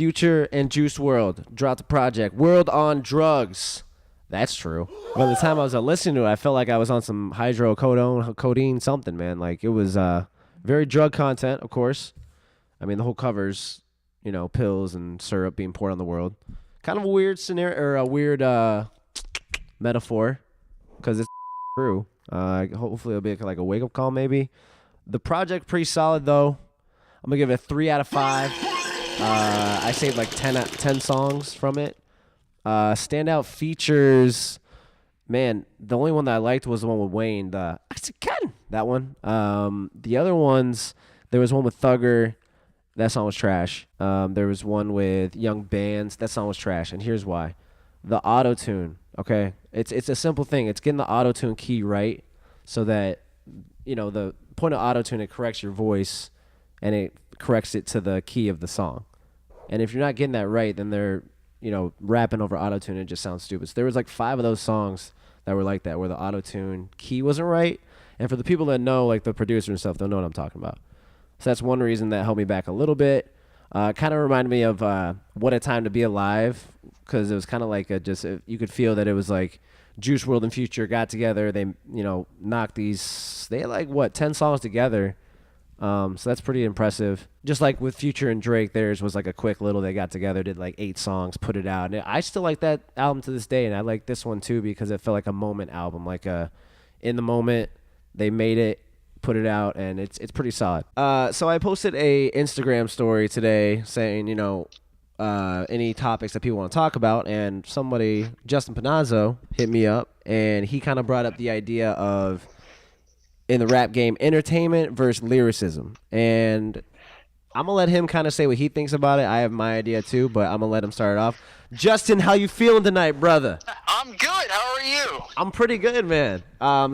Future and Juice WRLD dropped a project, World on Drugs. That's true. By the time I was listening to it, I felt like I was on some hydrocodone, codeine, something, man. Like, it was very drug content, of course. I mean, the whole cover's, pills and syrup being poured on the world. Kind of a weird scenario, or a weird metaphor, because it's true. Hopefully it'll be like a wake-up call, maybe. The project, pretty solid, though. I'm going to give it a 3 out of 5. I saved like 10 songs from it. Standout features, man, the only one that I liked was the one with Wayne, that one. The other ones, there was one with Thugger. That song was trash. There was one with Young Bands. That song was trash, and here's why. The AUTOTUNE, okay? It's a simple thing. It's getting the AUTOTUNE key right so that, the point of AUTOTUNE, it corrects your voice, and it corrects it to the key of the song. And if you're not getting that right, then they're, rapping over AUTOTUNE, it just sounds stupid. So there was like 5 of those songs that were like that, where the AUTOTUNE key wasn't right. And for the people that know, like the producer and stuff, they'll know what I'm talking about. So that's one reason that held me back a little bit. Kind of reminded me of What a Time to Be Alive, because it was kind of like you could feel that it was like Juice WRLD and Future got together. They, knocked they had like, 10 songs together. So that's pretty impressive. Just like with Future and Drake, theirs was like a quick little, they got together, did like 8 songs, put it out. And I still like that album to this day, and I like this one too because it felt like a moment album, like in the moment, they made it, put it out, and it's pretty solid. So I posted a Instagram story today saying, any topics that people want to talk about, and somebody, Justin Panazzo, hit me up, and he kind of brought up the idea of, in the rap game, entertainment versus lyricism. And I'm going to let him kind of say what he thinks about it. I have my idea too, but I'm going to let him start it off. Justin, how you feeling tonight, brother? I'm good. How are you? I'm pretty good, man.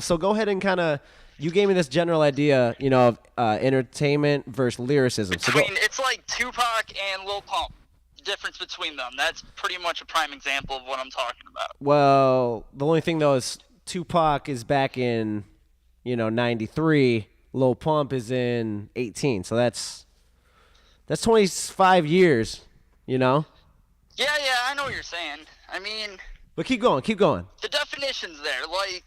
So go ahead and kind of, you gave me this general idea, of entertainment versus lyricism. It's like Tupac and Lil Pump. Difference between them. That's pretty much a prime example of what I'm talking about. Well, the only thing, though, is Tupac is back in, 93. Lil Pump is in 18. So that's 25 years, Yeah, I know what you're saying. I mean... But keep going. The definition's there. Like,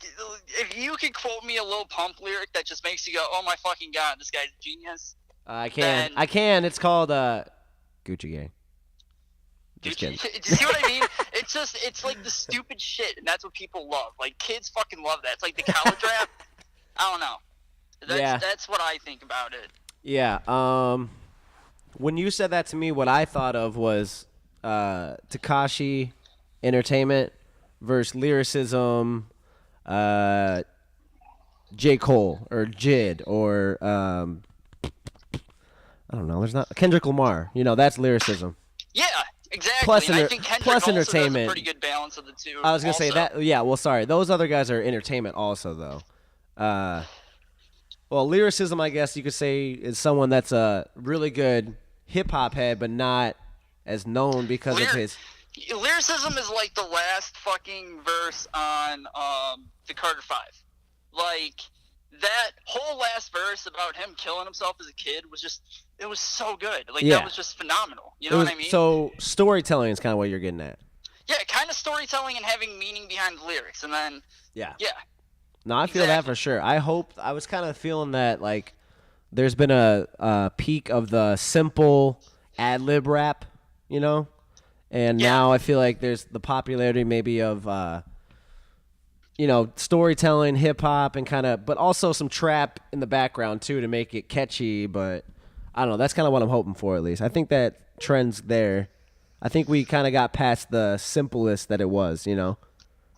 if you could quote me a Lil Pump lyric that just makes you go, oh my fucking god, this guy's a genius. I can. It's called Gucci Gang. Just kidding. Do you see what I mean? It's like the stupid shit, and that's what people love. Like, kids fucking love that. It's like the college rap. I don't know. That's what I think about it. Yeah. When you said that to me, what I thought of was Tekashi entertainment versus lyricism, J. Cole or Jid or I don't know. There's not Kendrick Lamar. That's lyricism. Yeah, exactly. I think Kendrick also entertainment. Does a pretty good balance of the two. I was gonna say that. Yeah. Well, sorry. Those other guys are entertainment also, though. Well, lyricism, I guess you could say, is someone that's a really good hip hop head, but not as known because of his. Lyricism is like the last fucking verse on the Carter 5. Like, that whole last verse about him killing himself as a kid was it was so good. Like, that was just phenomenal. You know what I mean? So storytelling is kind of what you're getting at. Yeah, kind of storytelling and having meaning behind the lyrics. And then, yeah. No, I feel that for sure. I was kind of feeling that, like, there's been a peak of the simple ad-lib rap, And now I feel like there's the popularity maybe of, storytelling, hip-hop, and but also some trap in the background, too, to make it catchy. But I don't know. That's kind of what I'm hoping for, at least. I think that trend's there. I think we kind of got past the simplest that it was,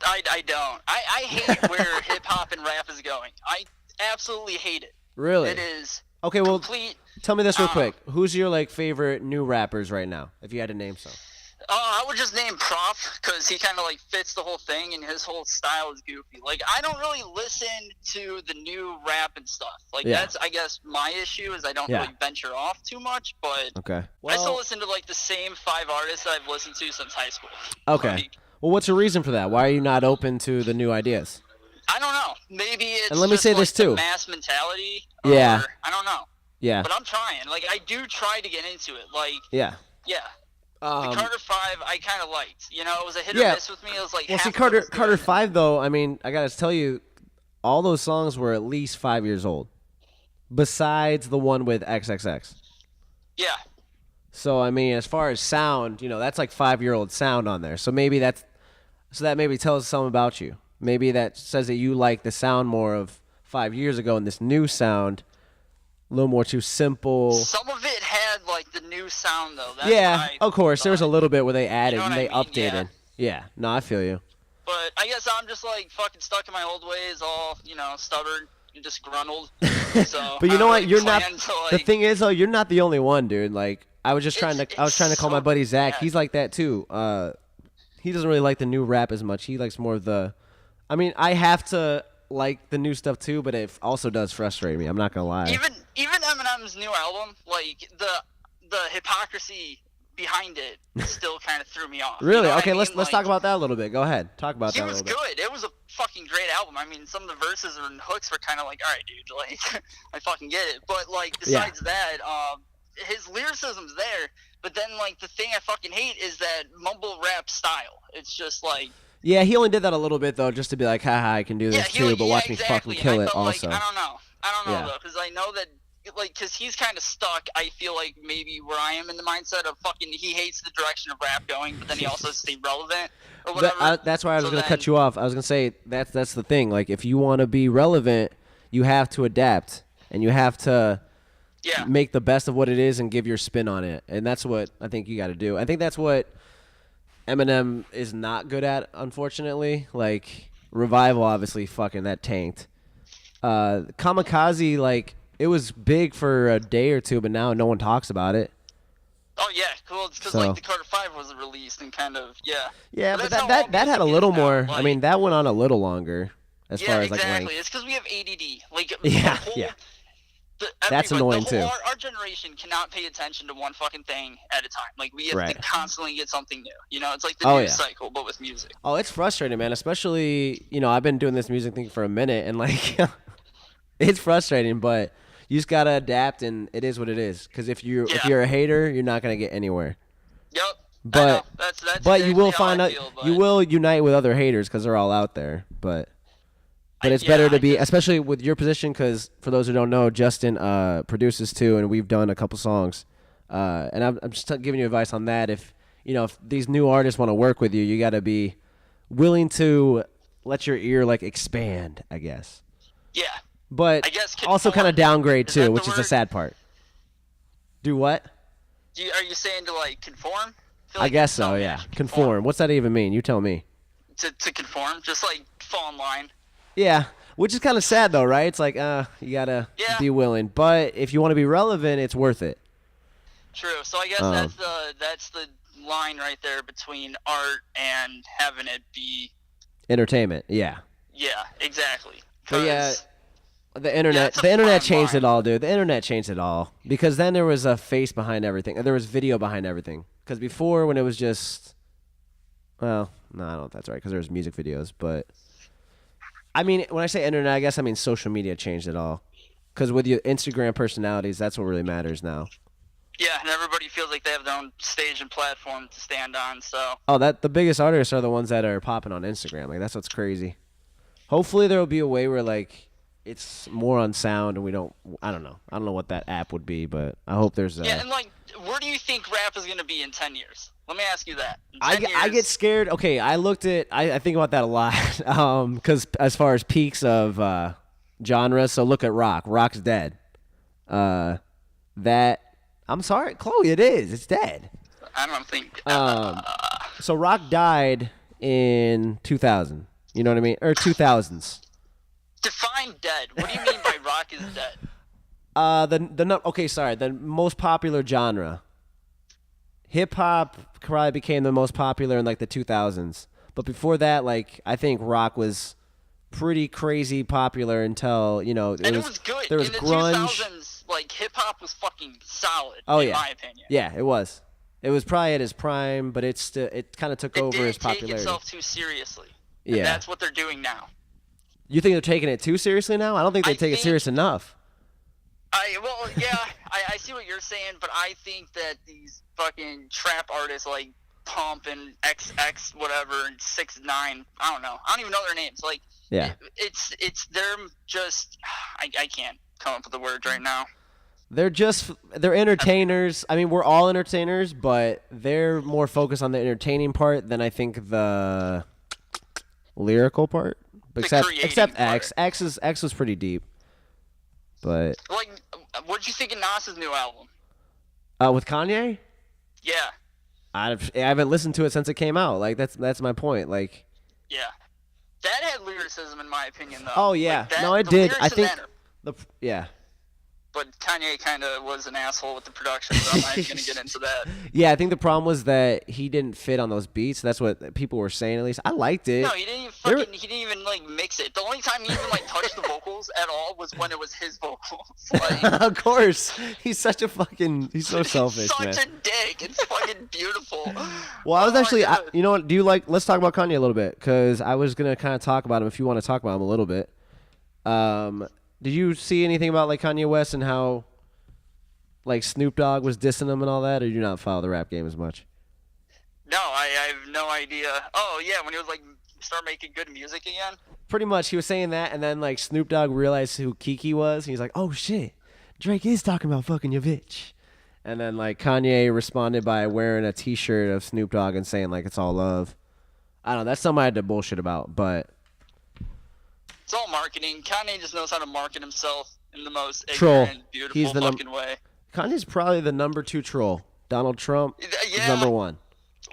I don't. I hate where hip-hop and rap is going. I absolutely hate it. Really? It is okay, well, complete... Tell me this real quick. Who's your, favorite new rappers right now, if you had to name some? I would just name Prof, because he kind of, fits the whole thing, and his whole style is goofy. I don't really listen to the new rap and stuff. That's, I guess, my issue, is I don't really venture off too much, but okay. I still listen to, the same 5 artists that I've listened to since high school. Okay. Well, what's the reason for that? Why are you not open to the new ideas? I don't know. Maybe it's and let me say this, too. Mass mentality. Yeah. I don't know. Yeah. But I'm trying. I do try to get into it. Yeah. Yeah. The Carter 5 I kind of liked. You know, it was a hit or Yeah. miss with me. It was like Well, half see, of it was Carter good. 5 though. I mean, I gotta tell you, all those songs were at least 5 years old. Besides the one with XXX. Yeah. So I mean, as far as sound, you know, that's like 5-year-old sound on there. So maybe that maybe tells us something about you. Maybe that says that you like the sound more of 5 years ago, and this new sound, a little more too simple. Some of it had like the new sound though. That's Yeah, what I of course. There was a thought. little bit where they added know and what they I mean? updated. Yeah, no, I feel you. But I guess I'm just like fucking stuck in my old ways, all stubborn and disgruntled. So But you know what? I You're not. plan to, The like, thing is, though, you're not the only one, dude. Like, I was just trying to. I was trying to call my so buddy Zach. bad. He's like that too. He doesn't really like the new rap as much. He likes more of the. I mean, I have to like the new stuff too, but it also does frustrate me. I'm not gonna lie. Even Eminem's new album, like the hypocrisy behind it, still kind of threw me off. You Really? know what Okay, I mean? let's Like, talk about that a little bit. Go ahead. Talk about He that a was little bit. good. It was a fucking great album. I mean, some of the verses and hooks were kind of like, all right, dude, like I fucking get it. But like besides that, his lyricism's there. But then like the thing I fucking hate is that mumble rap style. It's just like. Yeah, he only did that a little bit though, just to be like, haha, I can do this too, but watch exactly. me fucking kill I it felt also. Like, I don't know Yeah. though, because I know that, like, because he's kind of stuck. I feel like maybe where I am in the mindset of fucking, he hates the direction of rap going, but then he also stay relevant or whatever. That's why I was So going to then- cut you off. I was going to say that's the thing. Like, if you want to be relevant, you have to adapt, and you have to Yeah. make the best of what it is and give your spin on it. And that's what I think you got to do. I think that's what Eminem is not good at, unfortunately. Like, Revival, obviously, fucking that tanked. Kamikaze, like, it was big for a day or two, but now no one talks about it. Oh yeah, cool. It's because So- like the Carter 5 was released and kind of Yeah, but that's how all that had a music little is now, more. I like- mean, that went on a little longer as yeah, far as like exactly. length. It's because we have ADD. Like Yeah, the whole, yeah. That's annoying, too. Our generation cannot pay attention to one fucking thing at a time. Like we have Right. to constantly get something new. You know, it's like the Oh, news yeah. cycle, but with music. Oh, it's frustrating, man. Especially, I've been doing this music thing for a minute, and like, it's frustrating. But you just gotta adapt, and it is what it is. Because if Yeah. you're a hater, you're not gonna get anywhere. Yep. But- I know. That's But you exactly will how find I out. feel, You but will unite with other haters because they're all out there. But it's yeah, better to I be, just- especially with your position. Because for those who don't know, Justin produces too, and we've done a couple songs. And I'm just giving you advice on that. If these new artists want to work with you, you got to be willing to let your ear like expand, I guess. Yeah. But I guess also conform. kind of downgrade Is that too, the which is the word? sad part. Do what? Are you saying to like conform? Feel I like guess so. some Yeah, should conform. What's that even mean? You tell me. To conform, just like fall in line. Yeah, which is kind of sad though, right? It's like, you gotta Yeah. be willing. But if you want to be relevant, it's worth it. True. So I guess that's the line right there between art and having it be. Entertainment. Yeah. Yeah, exactly. But yeah, 'Cause- the internet. it's a The internet fine changed line. it all, dude. The internet changed it all because then there was a face behind everything. There was video behind everything. Because before, when it was just, well, no, I don't know if that's right. Because there was music videos, but I mean, when I say internet, I guess I mean social media changed it all. Because with your Instagram personalities, that's what really matters now. Yeah, and everybody feels like they have their own stage and platform to stand on. So Oh, the biggest artists are the ones that are popping on Instagram. Like that's what's crazy. Hopefully there will be a way where like it's more on sound and we don't. I don't know. I don't know what that app would be, but I hope there's. yeah, and like, where do you think rap is gonna be in 10 years? Let me ask you that. In I 10 get years, scared. Okay, I looked at. I think about that a lot. Because as far as peaks of genre, so look at rock. Rock's dead. That I'm sorry, Chloe. It is. It's dead. I don't think. So rock died in 2000. You know what I mean? Or 2000s. Define dead. What do you mean by rock is dead? The most popular genre. Hip hop probably became the most popular in like the 2000s. But before that, like I think rock was pretty crazy popular until, And it was good. There was in the grunge. 2000s, like hip hop was fucking solid. Oh, in yeah. my opinion. Yeah, it was. It was probably at his prime, but it kind of took It over didn't his take popularity. itself too seriously. And Yeah. that's what they're doing now. You think they're taking it too seriously now? I don't think they I take it think- serious enough. I see what you're saying, but I think that these fucking trap artists like Pump and XX whatever and 6ix9ine. I don't know. I don't even know their names. Like, Yeah. It's they're just I can't come up with the word right now. They're entertainers. I mean, we're all entertainers, but they're more focused on the entertaining part than I think the lyrical part. Except part. X was pretty deep. But like, what'd you think of Nas's new album? With Kanye, Yeah, I haven't listened to it since it came out. Like that's my point. Like, yeah, that had lyricism in my opinion, though. oh yeah, like no, it did. I lyrics in think that yeah. But Kanye kind of was an asshole with the production, so I'm not even gonna get into that. Yeah, I think the problem was that he didn't fit on those beats. That's what people were saying. At least I liked it. No, he didn't even like mix it. The only time he even like touched the vocals at all was when it was his vocals. Like, of course, he's so selfish, such man. a dick. It's fucking beautiful. Well, I was actually, God. you know what? Let's talk about Kanye a little bit, because I was gonna kind of talk about him if you want to talk about him a little bit. Did you see anything about like Kanye West and how like Snoop Dogg was dissing him and all that, or do you not follow the rap game as much? No, I have no idea. Oh yeah, when he was like start making good music again. Pretty much, he was saying that, and then like Snoop Dogg realized who Kiki was, and he's like, "Oh shit, Drake is talking about fucking your bitch." And then like Kanye responded by wearing a T-shirt of Snoop Dogg and saying like it's all love. I don't know. That's something I had to bullshit about, but it's all marketing. Kanye just knows how to market himself in the most troll. ignorant, beautiful fucking way. Kanye's probably the number 2 troll. Donald Trump is number 1.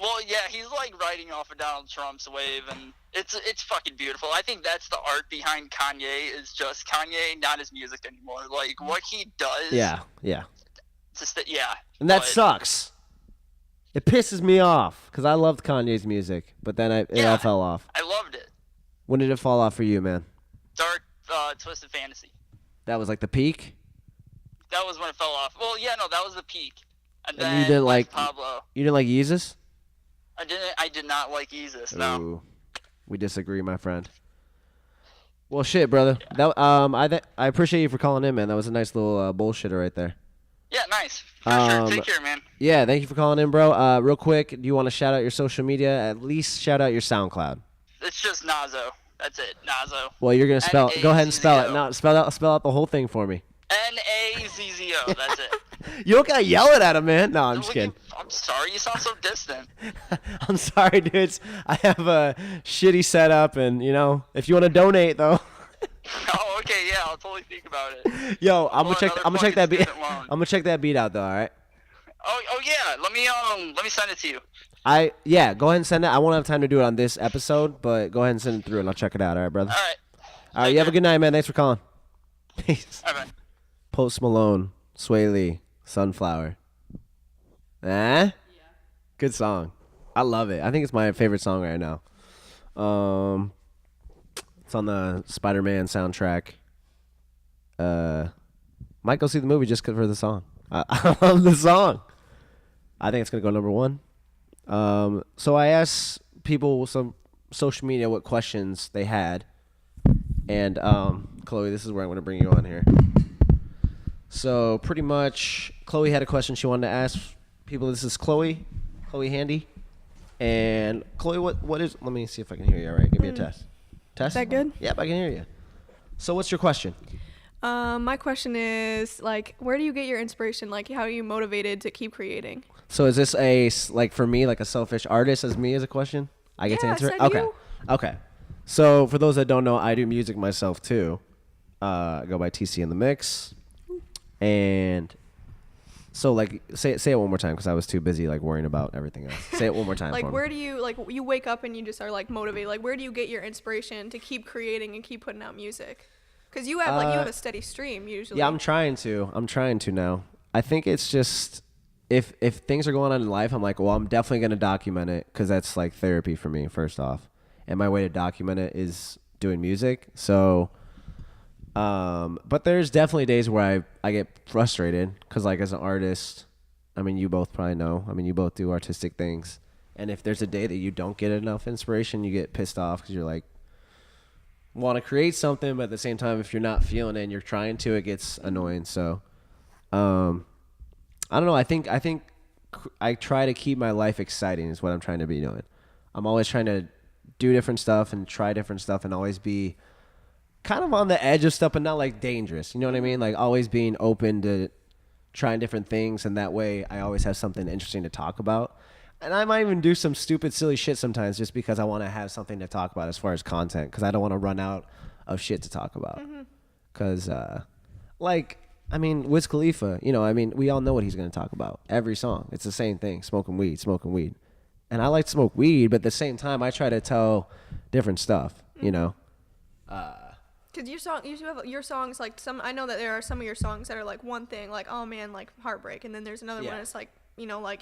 Well, yeah, he's like riding off of Donald Trump's wave, and it's fucking beautiful. I think that's the art behind Kanye, is just Kanye, not his music anymore. Like what he does. Yeah. Yeah. And that sucks. It pisses me off because I loved Kanye's music, but then it all fell off. I loved it. When did it fall off for you, man? Dark Twisted Fantasy. That was like the peak? That was when it fell off. Well, yeah, no, that was the peak. And then you didn't like Pablo. You didn't like Yeezus? I did not like Yeezus. No. Ooh, we disagree, my friend. Well, shit, brother. Yeah. That I appreciate you for calling in, man. That was a nice little bullshitter right there. Yeah, nice. For sure. Take care, man. Yeah, thank you for calling in, bro. Real quick, do you want to shout out your social media? At least shout out your SoundCloud. It's just Nazo. That's it, Nazo. Well, you're gonna spell. Go ahead and spell it. No, spell out the whole thing for me. Nazzo. That's it. You don't gotta yell it at him, man. No, I'm just kidding. I'm sorry. You sound so distant. I'm sorry, dudes. I have a shitty setup, and if you want to donate, though. Oh, okay. Yeah, I'll totally think about it. Yo, I'm gonna check that beat. I'm gonna check that beat out, though. All right. Oh yeah. Let me send it to you. Go ahead and send it. I won't have time to do it on this episode, but go ahead and send it through, and I'll check it out. All right, brother. All right. All right. You have a good night, man. Thanks for calling. Peace. All right. Post Malone, Sway Lee, Sunflower. Yeah. Good song. I love it. I think it's my favorite song right now. It's on the Spider-Man soundtrack. Might go see the movie just for the song. I love the song. I think it's gonna go number 1. So I asked people some social media what questions they had, and Chloe, this is where I'm gonna bring you on here. So pretty much, Chloe had a question she wanted to ask people. This is Chloe Handy, and Chloe, what is? Let me see if I can hear you. All right, give me a test. Test. Is that good? Yep, I can hear you. So what's your question? My question is, like, where do you get your inspiration? Like, how are you motivated to keep creating? So is this for me, like a selfish artist as me as a question? I get to answer it? Okay. Okay. So for those that don't know, I do music myself too. I go by TCintheMix. And so like say it one more time because I was too busy like worrying about everything else. Say it one more time. Like, where do you, like, you wake up and you just are like motivated? Like, where do you get your inspiration to keep creating and keep putting out music? Because you have you have a steady stream usually. Yeah, I'm trying to now. I think it's just if things are going on in life, I'm like, well, I'm definitely gonna document it because that's like therapy for me. First off, and my way to document it is doing music. So, but there's definitely days where I get frustrated because like as an artist, I mean, you both probably know. I mean, you both do artistic things, and if there's a day that you don't get enough inspiration, you get pissed off because you're like, want to create something, but at the same time, if you're not feeling it and you're trying to, it gets annoying. So, I don't know. I think I try to keep my life exciting is what I'm trying to be doing. I'm always trying to do different stuff and try different stuff and always be kind of on the edge of stuff, but not like dangerous. You know what I mean? Like always being open to trying different things, and that way I always have something interesting to talk about. And I might even do some stupid, silly shit sometimes just because I want to have something to talk about as far as content, because I don't want to run out of shit to talk about. Because, I mean, Wiz Khalifa, you know, I mean, we all know what he's going to talk about. Every song, it's the same thing, smoking weed. And I like to smoke weed, but at the same time, I try to tell different stuff, you know? Because you have your songs, like, I know that there are some of your songs that are, like, one thing, like, oh, man, like, heartbreak. And then there's another one that's, like, you know, like,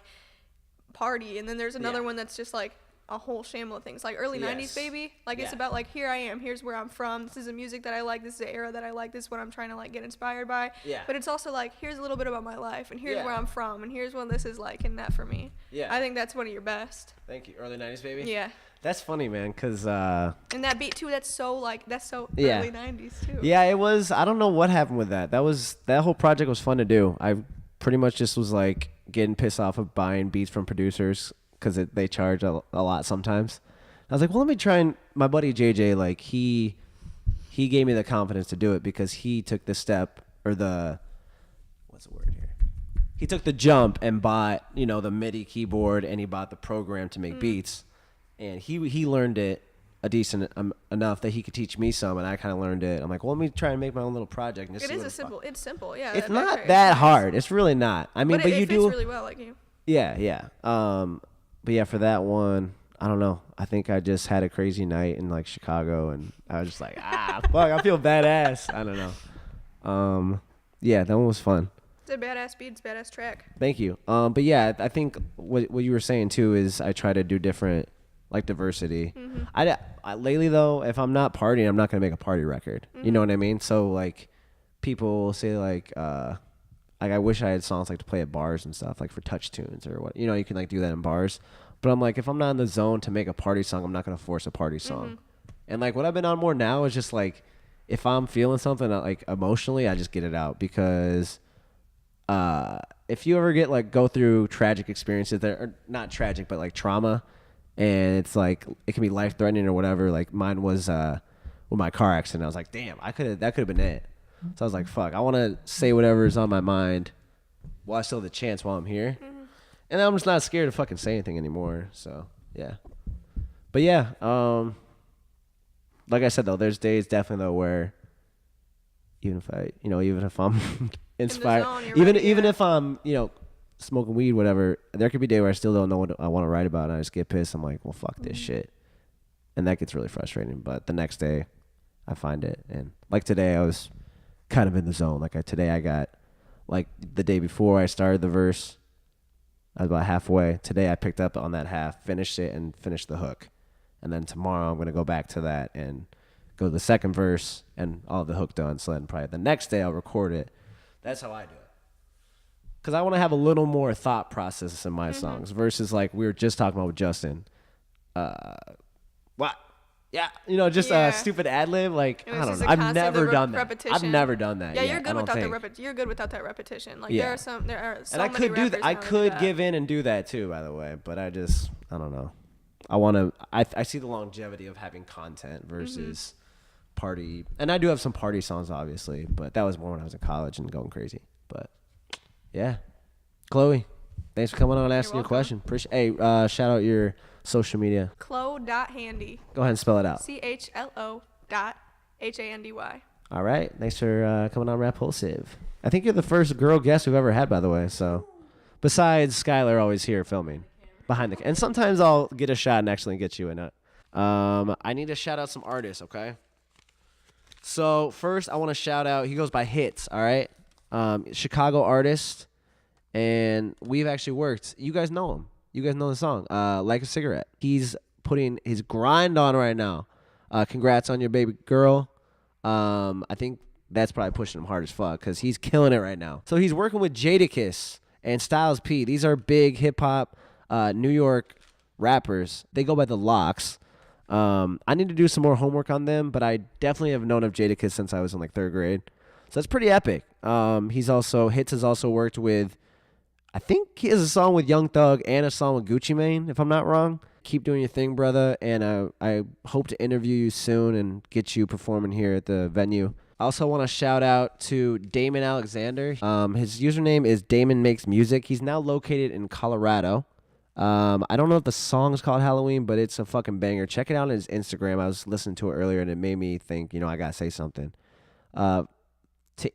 party. And then there's another one that's just, like, a whole shamble of things, like early 90s baby, like it's about like, here I am, here's where I'm from, this is the music that I like, this is the era that I like, this is what I'm trying to like get inspired by, but it's also like, here's a little bit about my life, and here's where I'm from, and here's what this is like, and that for me, I think that's one of your best. Thank you. Early 90s baby. That's funny, man, because and that beat too, that's so early 90s too. It was. I don't know what happened with that. That whole project was fun to do. I pretty much just was like getting pissed off of buying beats from producers because they charge a lot sometimes. I was like, well, let me try. And my buddy JJ, like he gave me the confidence to do it because he took the step, or what's the word here? He took the jump and bought, you know, the MIDI keyboard, and he bought the program to make beats, and he learned it a decent enough that he could teach me some, and I kind of learned it. I'm like, well, let me try and make my own little project. And it's simple, yeah. It's not that hard. It's really not. I mean, but you do. It fits really well, like you. Yeah. But yeah, for that one, I don't know. I think I just had a crazy night in like Chicago, and I was just like, fuck, I feel badass. I don't know. Yeah, that one was fun. It's a badass beat. It's a badass track. Thank you. But yeah, I think what you were saying too is I try to do different, like diversity. I lately though, if I'm not partying, I'm not gonna make a party record. You know what I mean? So like, people will say like I wish I had songs like to play at bars and stuff, like for touch tunes or what. You know, you can like do that in bars. But I'm like, if I'm not in the zone to make a party song, I'm not gonna force a party song. And like, what I've been on more now is just like, if I'm feeling something like emotionally, I just get it out, because if you ever go through tragic experiences that are not tragic but like trauma, and it's like it can be life threatening or whatever. Like mine was with my car accident. I was like, damn, that could have been it. So I was like, fuck, I want to say whatever's on my mind while I still have the chance while I'm here. And I'm just not scared to fucking say anything anymore. So yeah. But yeah, like I said though, there's days definitely though where even if I'm inspired, even if I'm, you know, smoking weed, whatever, there could be a day where I still don't know what I want to write about, and I just get pissed. I'm like, well, fuck this shit. And that gets really frustrating. But the next day I find it. And like today I was kind of in the zone. Like today I got, like the day before I started the verse, I was about halfway. Today I picked up on that half, finished it, and finished the hook. And then tomorrow I'm going to go back to that and go to the second verse and all the hook done. So then probably the next day I'll record it. That's how I do it. Because I want to have a little more thought process in my songs versus like we were just talking about with Justin. What? Yeah, you know, just a stupid ad lib. Like I don't know. I've never done that. I've never done that. Yeah, yet. you're good without the you're good without that repetition. Like there are so and I many could do that. I could that. give in and do that too, by the way. But I don't know. I want to. I see the longevity of having content versus party. And I do have some party songs, obviously, but that was more when I was in college and going crazy. But yeah, Chloe, thanks for coming on and asking your question. Appreciate. Hey, shout out your social media. Chloe.handy. Go ahead and spell it out. CHLO.HANDY. All right. Thanks for coming on Rapulsive. I think you're the first girl guest we've ever had, by the way. So, besides Skylar, always here filming behind the, and sometimes I'll get a shot and actually get you in it. I need to shout out some artists, okay? So first, I want to shout out. He goes by Hits. All right, Chicago artist, and we've actually worked. You guys know him. You guys know the song, Like a Cigarette. He's putting his grind on right now. Congrats on your baby girl. I think that's probably pushing him hard as fuck because he's killing it right now. So he's working with Jadakiss and Styles P. These are big hip-hop New York rappers. They go by the Locks. I need to do some more homework on them, but I definitely have known of Jadakiss since I was in like 3rd grade. So that's pretty epic. Hits has also worked with, I think he has a song with Young Thug and a song with Gucci Mane, if I'm not wrong. Keep doing your thing, brother, and I hope to interview you soon and get you performing here at the venue. I also want to shout out to Damon Alexander. His username is Damon Makes Music. He's now located in Colorado. I don't know if the song's called Halloween, but it's a fucking banger. Check it out on his Instagram. I was listening to it earlier, and it made me think, I got to say something. To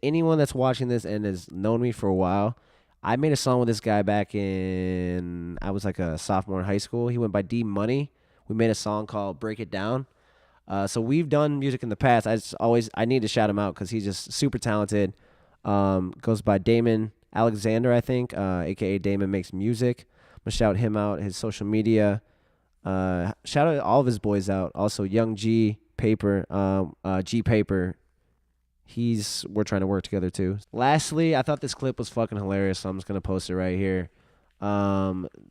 anyone that's watching this and has known me for a while, I made a song with this guy back in, I was like a sophomore in high school. He went by D Money. We made a song called Break It Down. So we've done music in the past. I need to shout him out because he's just super talented. Goes by Damon Alexander, I think, aka Damon Makes Music. I'm gonna shout him out, his social media. Shout out all of his boys out. Also, Young G Paper, G Paper. We're trying to work together too. Lastly, I thought this clip was fucking hilarious, so I'm just gonna post it right here.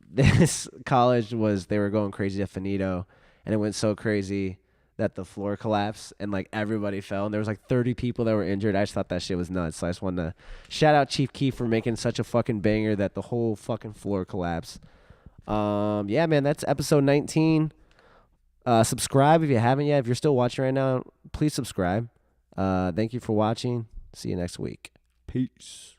This college they were going crazy at Finito, and it went so crazy that the floor collapsed and like everybody fell, and there was like 30 people that were injured. I just thought that shit was nuts. So I just wanted to shout out Chief Keef for making such a fucking banger that the whole fucking floor collapsed. Yeah, man, that's episode 19. Subscribe if you haven't yet. If you're still watching right now, please subscribe. Thank you for watching. See you next week. Peace.